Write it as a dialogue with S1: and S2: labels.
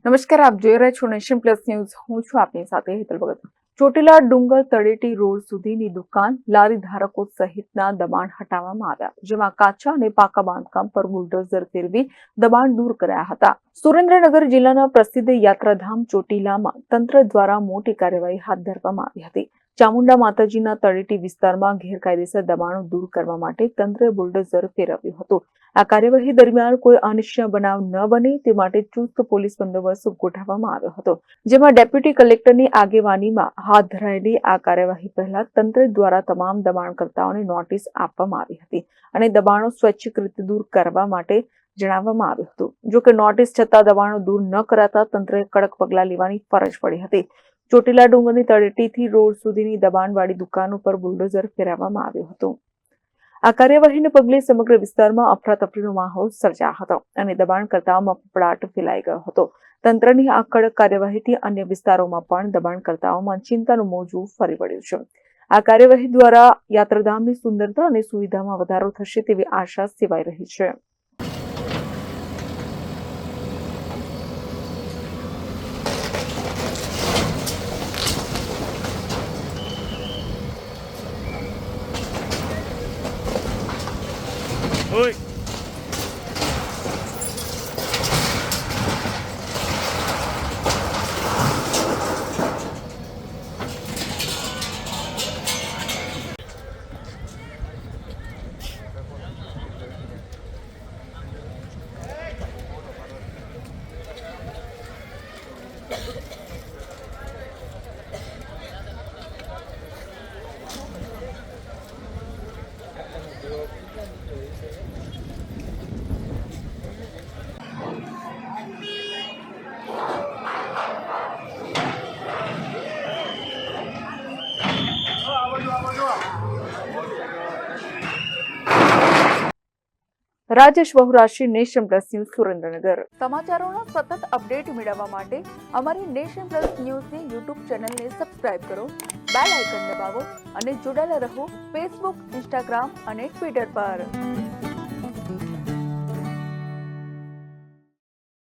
S1: નમસ્કાર, આપ જોઈ રહ્યા છો નેશન પ્લસ ન્યૂઝ. હું છું આપની સાથે હેતલ ભગત. ચોટીલા ડુંગર તળેટી રોડ સુધીની દુકાન, લારી ધારકો સહિતના દબાણ હટાવવામાં આવ્યા, જેમાં કાચા અને પાકા બાંધકામ પર બુલડોઝર ફેરવી દબાણ દૂર કરાયા હતા. સુરેન્દ્રનગર જિલ્લાના પ્રસિદ્ધ યાત્રાધામ ચોટીલામાં તંત્ર દ્વારા મોટી કાર્યવાહી હાથ ધરવામાં આવી હતી. ચામુંડા માતાજીના તળેટી વિસ્તારમાં ગેરકાયદેસર દબાણો દૂર કરવા માટે તંત્રએ બુલડોઝર ફેરવ્યું હતું. આ કાર્યવાહી દરમિયાન કોઈ અનિચ્છનીય બનાવ ન બને તે માટે ચુસ્ત પોલીસ બંદોબસ્ત ગોઠવવામાં આવ્યો હતો, જેમાં ડેપ્યુટી કલેક્ટરની આગેવાનીમાં હાથ ધરાયેલી આ કાર્યવાહી પહેલા તંત્ર દ્વારા તમામ દબાણકર્તાઓને નોટિસ આપવામાં આવી હતી અને દબાણો સ્વૈચ્છિક રીતે દૂર કરવા માટે જણાવવામાં આવ્યું હતું. જો કે નોટિસ છતાં દબાણો દૂર ન કરાતા તંત્રએ કડક પગલાં લેવાની ફરજ પડી હતી. ચોટીલા ડુંગરની તળેટીથી રોડ સુધીની દબાણવાળી દુકાનો પર બુલડોઝર ફેરવવામાં આવ્યું હતું. આ કાર્યવાહીને પગલે સમગ્ર વિસ્તારમાં અફરાતફરીનો માહોલ સર્જાયો હતો અને દબાણકર્તાઓમાં ફફડાટ ફેલાઈ ગયો હતો. તંત્રની આ કડક કાર્યવાહીથી અન્ય વિસ્તારોમાં પણ દબાણકર્તાઓમાં ચિંતાનું મોજું ફરી વળ્યું છે. આ કાર્યવાહી દ્વારા યાત્રાધામની સુંદરતા અને સુવિધામાં વધારો થશે તેવી આશા સેવાઈ રહી છે.
S2: Oi.
S1: Rajesh Vahurashi, Nation Plus News, Surendranagar. સમાચારોના સતત અપડેટ મેળવવા માટે અમારી નેશન પ્લસ ન્યૂઝની યુટ્યુબ ચેનલને સબસ્ક્રાઇબ કરો, બેલ આઇકન દબાવો અને જોડાયેલા રહો ફેસબુક, ઇન્સ્ટાગ્રામ અને ટ્વિટર પર.